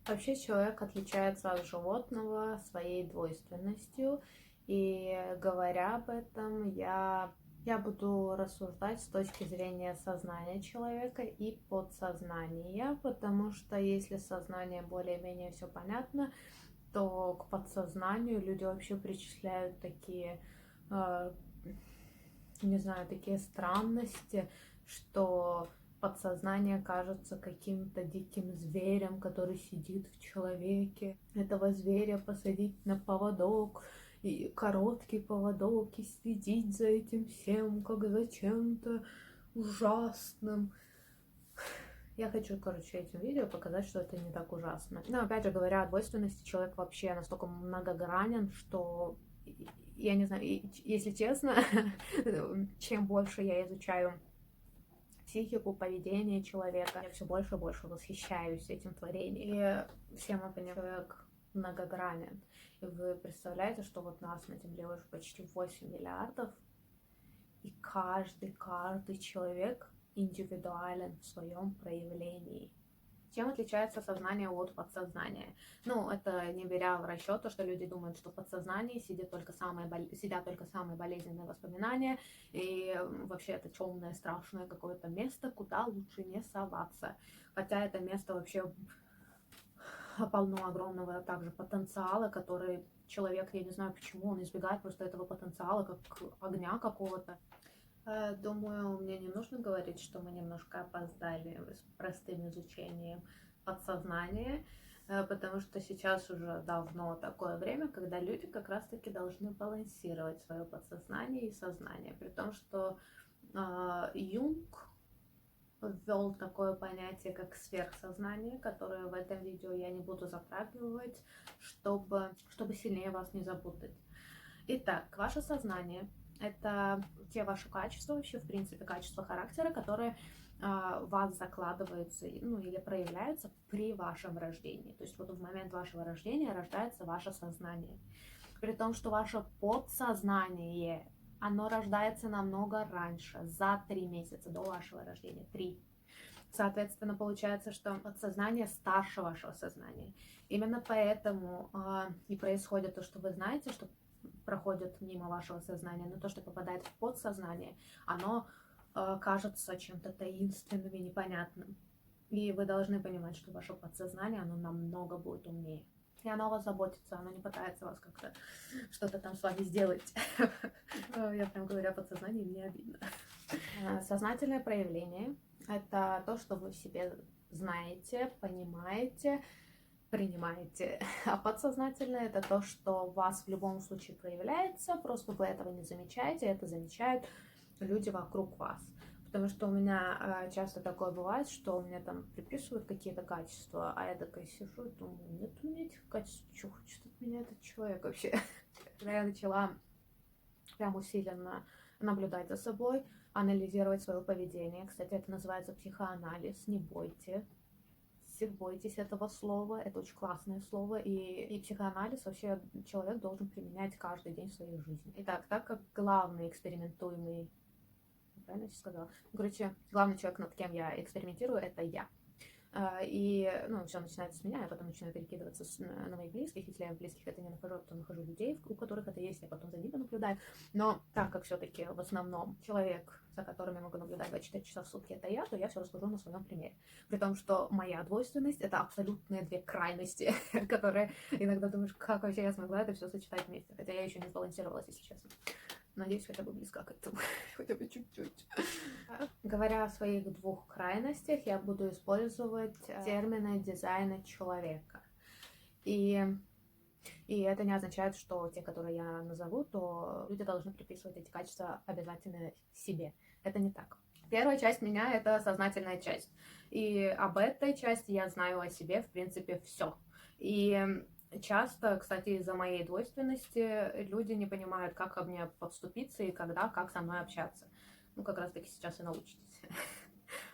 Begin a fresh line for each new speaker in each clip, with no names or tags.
Вообще человек отличается от животного своей двойственностью, и говоря об этом, я буду рассуждать с точки зрения сознания человека и подсознания, потому что если сознание более-менее все понятно, то к подсознанию люди вообще причисляют такие, э, не знаю, такие странности, что подсознание кажется каким-то диким зверем, который сидит в человеке. Этого зверя посадить на поводок, и короткий поводок, и следить за этим всем, как за чем-то ужасным. Я хочу, короче, этим видео показать, что это не так ужасно. Но, опять же, говоря о двойственности, человек вообще настолько многогранен, что, я не знаю, если честно, чем больше я изучаю психику, поведение человека, я все больше и больше восхищаюсь этим творением. И все мы понимаем, человек многогранен. И вы представляете, что вот нас на Земле уже почти 8 миллиардов, и каждый человек индивидуален в своем проявлении. Чем отличается сознание от подсознания? Ну, это не беря в расчет то, что люди думают, что в подсознании сидят только самые болезненные воспоминания, и вообще это темное, страшное какое-то место, куда лучше не соваться. Хотя это место вообще полно огромного также потенциала, который человек, я не знаю почему, он избегает просто этого потенциала, как огня какого-то. Думаю, мне не нужно говорить, что мы немножко опоздали с простым изучением подсознания, потому что сейчас уже давно такое время, когда люди как раз-таки должны балансировать свое подсознание и сознание. При том, что Юнг ввел такое понятие, как сверхсознание, которое в этом видео я не буду затрагивать, чтобы сильнее вас не запутать. Итак, ваше сознание — это те ваши качества, вообще, в принципе, качества характера, которые в вас закладываются, ну, или проявляются при вашем рождении. То есть вот в момент вашего рождения рождается ваше сознание. При том, что ваше подсознание, оно рождается намного раньше, за 3 месяца до вашего рождения. 3. Соответственно, получается, что подсознание старше вашего сознания. Именно поэтому и происходит то, что вы знаете, что проходит мимо вашего сознания, но то, что попадает в подсознание, оно кажется чем-то таинственным и непонятным. И вы должны понимать, что ваше подсознание, оно намного будет умнее. И оно о вас заботится, оно не пытается вас как-то что-то там с вами сделать. Я прям говорю о подсознании, мне обидно. Сознательное проявление — это то, что вы в себе знаете, понимаете, принимаете. А подсознательное — это то, что у вас в любом случае проявляется, просто вы этого не замечаете, это замечают люди вокруг вас. Потому что у меня часто такое бывает, что мне там приписывают какие-то качества, а я такая сижу и думаю, нет у меня этих качеств, что хочет от меня этот человек вообще. Когда я начала прям усиленно наблюдать за собой, анализировать свое поведение. Кстати, это называется психоанализ, не бойтесь этого слова, это очень классное слово, и психоанализ вообще человек должен применять каждый день в своей жизни. Итак, так как главный экспериментуемый, правильно я сказала? Короче, главный человек, над кем я экспериментирую, это я. И, ну, все начинается с меня, я потом начинаю перекидываться на моих близких. Если я в близких это не нахожу, то нахожу людей, у которых это есть, я потом за ними наблюдаю. Но так как все-таки в основном человек, за которым я могу наблюдать 24 часа в сутки, это я, то я все расскажу на своем примере. При том, что моя двойственность — это абсолютные две крайности, которые иногда думаешь, как вообще я смогла это все сочетать вместе. Хотя я еще не сбалансировалась, если честно. Надеюсь, хотя бы близка к этому, хотя бы чуть-чуть. Говоря о своих двух крайностях, я буду использовать термины дизайна человека. И это не означает, что те, которые я назову, то люди должны приписывать эти качества обязательно себе. Это не так. Первая часть меня — это сознательная часть. И об этой части я знаю о себе, в принципе, все. И часто, кстати, из-за моей двойственности люди не понимают, как ко мне подступиться и когда, как со мной общаться. Ну, как раз таки сейчас и научитесь.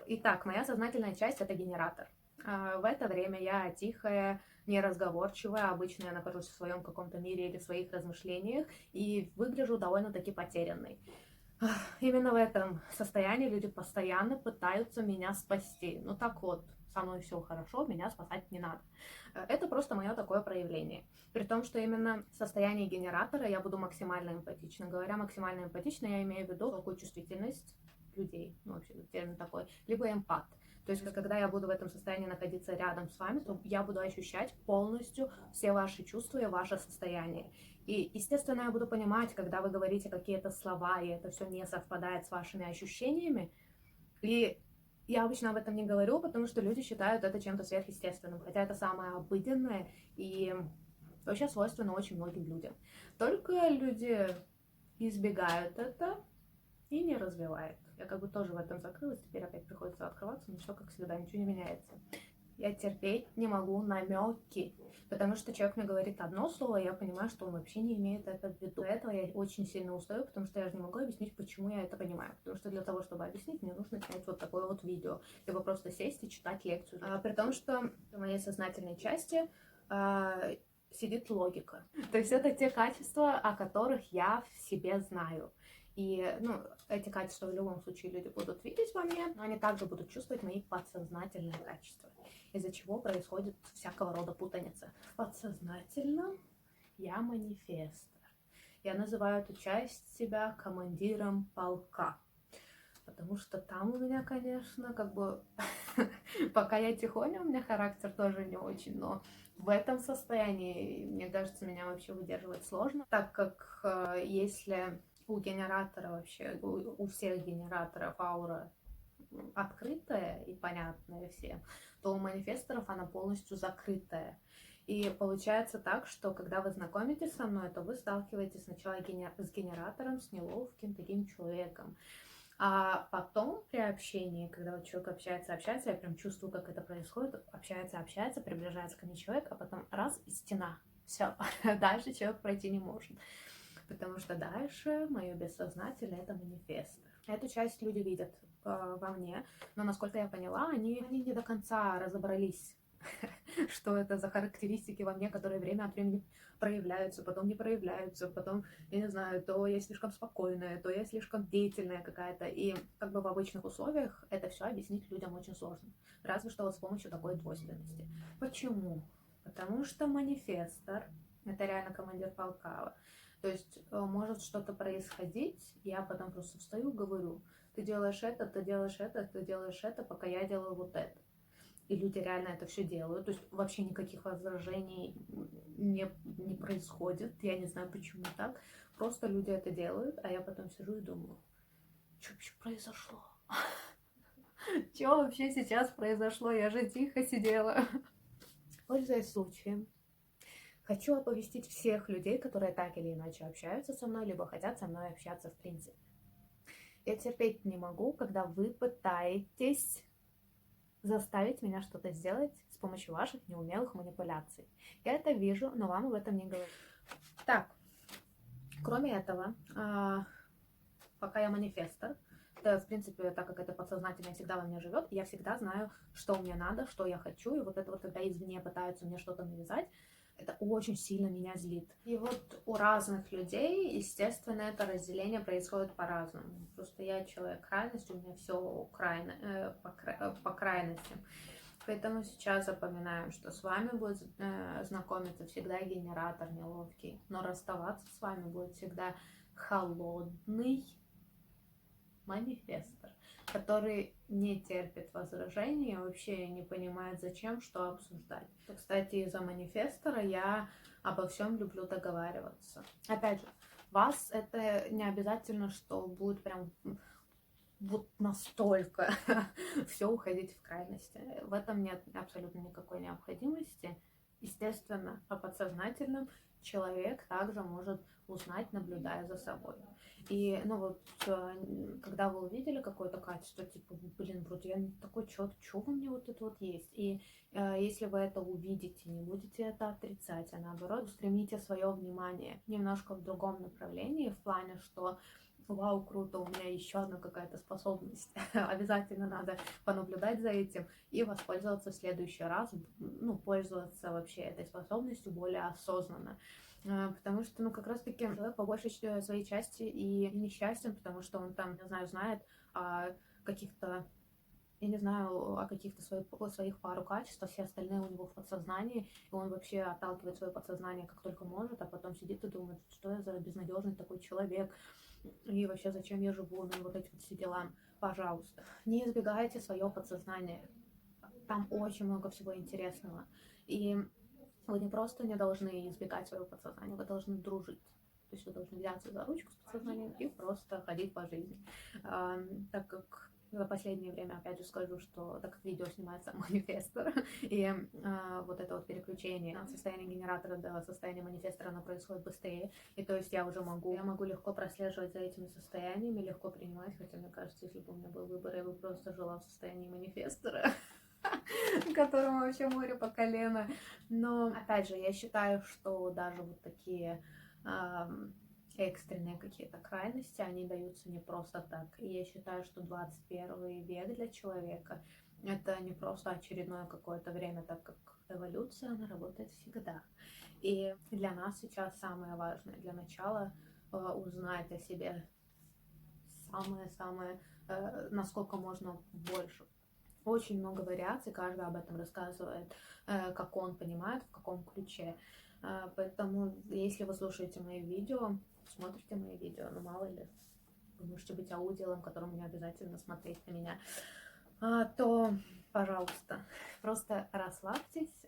Итак, моя сознательная часть — это генератор. В это время я тихая, неразговорчивая, обычно я нахожусь в своем каком-то мире или в своих размышлениях и выгляжу довольно-таки потерянной. Именно в этом состоянии люди постоянно пытаются меня спасти. Ну так вот, со мной все хорошо, меня спасать не надо. Это просто мое такое проявление. При том, что именно в состоянии генератора я буду максимально эмпатична. Говоря максимально эмпатично, я имею в виду высокую чувствительность людей, ну, вообще термин такой, либо эмпат. То есть, когда я буду в этом состоянии находиться рядом с вами, то я буду ощущать полностью все ваши чувства и ваше состояние. И, естественно, я буду понимать, когда вы говорите какие-то слова, и это все не совпадает с вашими ощущениями. И я обычно об этом не говорю, потому что люди считают это чем-то сверхъестественным, хотя это самое обыденное и вообще свойственно очень многим людям. Только люди избегают это и не развивают. Я как бы тоже в этом закрылась, теперь опять приходится открываться, но все как всегда, ничего не меняется. Я терпеть не могу намеки, потому что человек мне говорит одно слово, и я понимаю, что он вообще не имеет это в виду. Для этого я очень сильно устаю, потому что я же не могу объяснить, почему я это понимаю. Потому что для того, чтобы объяснить, мне нужно снять вот такое вот видео, либо просто сесть и читать лекцию. При том, что в моей сознательной части сидит логика. То есть это те качества, о которых я в себе знаю. И, ну, эти качества в любом случае люди будут видеть во мне, но они также будут чувствовать мои подсознательные качества, из-за чего происходит всякого рода путаница. В подсознательном я манифестор. Я называю эту часть себя командиром полка, потому что там у меня, конечно, как бы, пока я тихоня, у меня характер тоже не очень, но в этом состоянии, мне кажется, меня вообще выдерживать сложно, так как если у генератора вообще, у всех генераторов аура открытая и понятная всем, то у манифесторов она полностью закрытая. И получается так, что когда вы знакомитесь со мной, то вы сталкиваетесь сначала с генератором, с неловким таким человеком. А потом при общении, когда вот человек общается, я прям чувствую, как это происходит, общается, приближается ко мне человек, а потом раз и стена. Все, дальше человек пройти не может. Потому что дальше мое бессознательное — это манифестор. Эту часть люди видят во мне, но, насколько я поняла, они не до конца разобрались, что это за характеристики во мне, которые время от времени проявляются, потом не проявляются, потом, я не знаю, то я слишком спокойная, то я слишком деятельная какая-то. И как бы в обычных условиях это все объяснить людям очень сложно. Разве что вот с помощью такой двойственности. Почему? Потому что манифестор — это реально командир полка. То есть может что-то происходить, я потом просто встаю и говорю: ты делаешь это, ты делаешь это, ты делаешь это, пока я делаю вот это. И люди реально это все делают. То есть вообще никаких возражений не происходит. Я не знаю, почему так. Просто люди это делают, а я потом сижу и думаю: что вообще произошло? Что вообще сейчас произошло? Я же тихо сидела. Пользуясь случаем, хочу оповестить всех людей, которые так или иначе общаются со мной, либо хотят со мной общаться в принципе. Я терпеть не могу, когда вы пытаетесь заставить меня что-то сделать с помощью ваших неумелых манипуляций. Я это вижу, но вам об этом не говорю. Так, кроме этого, пока я манифестор, это, в принципе, так как это подсознательно всегда во мне живет, я всегда знаю, что мне надо, что я хочу, и вот это вот, когда извне пытаются мне что-то навязать, это очень сильно меня злит. И вот у разных людей, естественно, это разделение происходит по-разному. Просто я человек крайности, у меня все по крайностям. Поэтому сейчас запоминаем, что с вами будет знакомиться всегда генератор неловкий, но расставаться с вами будет всегда холодный манифестор, который не терпит возражений, вообще не понимает, зачем, что обсуждать. Кстати, из-за манифестора я обо всем люблю договариваться. Опять же, вас это не обязательно, что будет прям вот настолько все уходить в крайности. В этом нет абсолютно никакой необходимости. Естественно, о подсознательном человек также может узнать, наблюдая за собой. И, ну вот, когда вы увидели какое-то качество, типа, блин, вроде я не такой человек, что во мне вот это вот есть? И если вы это увидите, не будете это отрицать, а наоборот, устремите свое внимание немножко в другом направлении, в плане, что вау, круто, у меня еще одна какая-то способность. Обязательно надо понаблюдать за этим и воспользоваться в следующий раз, ну, пользоваться вообще этой способностью более осознанно. Потому что, ну, как раз-таки человек по большей своей части и несчастен, потому что он там, не знаю, знает о каких-то, я не знаю о каких-то своих пару качествах, все остальные у него в подсознании, и он вообще отталкивает свое подсознание как только может, а потом сидит и думает, что я за безнадежный такой человек, и вообще зачем я живу, ну и вот эти вот все дела. Пожалуйста, не избегайте свое подсознание, там очень много всего интересного, и вы не просто не должны избегать своего подсознания, вы должны дружить. То есть вы должны взяться за ручку с подсознанием и просто ходить по жизни. Так как за последнее время, опять же, скажу, что так как видео снимается манифестор, и вот это вот переключение от состояния генератора до состояния манифестора, оно происходит быстрее, и то есть я могу легко прослеживать за этими состояниями, легко принимать, хотя мне кажется, если бы у меня был выбор, я бы просто жила в состоянии манифестора, которому вообще море по колено. Но, опять же, я считаю, что даже вот такие экстренные какие-то крайности, они даются не просто так. И я считаю, что 21 век для человека это не просто очередное какое-то время, так как эволюция, она работает всегда. И для нас сейчас самое важное, для начала узнать о себе самое-самое, насколько можно больше. Очень много вариаций, каждый об этом рассказывает, как он понимает, в каком ключе. Поэтому, если вы слушаете мои видео, смотрите мои видео, ну мало ли, вы можете быть аудиалом, которому не обязательно смотреть на меня, то, пожалуйста, просто расслабьтесь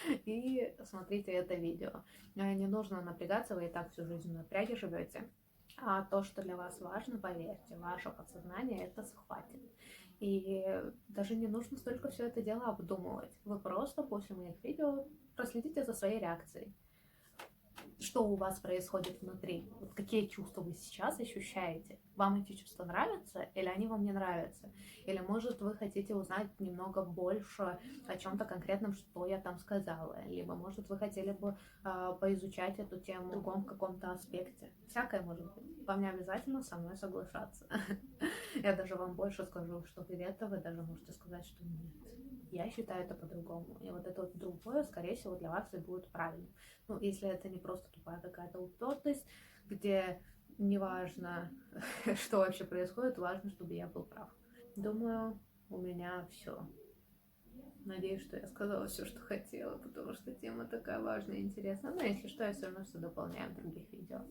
и смотрите это видео. Не нужно напрягаться, вы и так всю жизнь в напряге живете. А то, что для вас важно, поверьте, ваше подсознание это схватит. И даже не нужно столько все это дело обдумывать. Вы просто после моих видео проследите за своей реакцией. Что у вас происходит внутри? Вот какие чувства вы сейчас ощущаете? Вам эти чувства нравятся или они вам не нравятся? Или, может, вы хотите узнать немного больше о чем-то конкретном, что я там сказала? Либо, может, вы хотели бы поизучать эту тему в другом каком-то аспекте? Всякое может быть. Вам не обязательно со мной соглашаться. Я даже вам больше скажу, что где-то вы даже можете сказать, что нет. Я считаю это по-другому. И вот это вот другое, скорее всего, для вас и будет правильно. Ну, если это не просто тупая какая-то упертость, где неважно, что вообще происходит, важно, чтобы я был прав. Думаю, у меня все. Надеюсь, что я сказала все, что хотела, потому что тема такая важная и интересная. Но если что, я все равно все дополняю в других видео.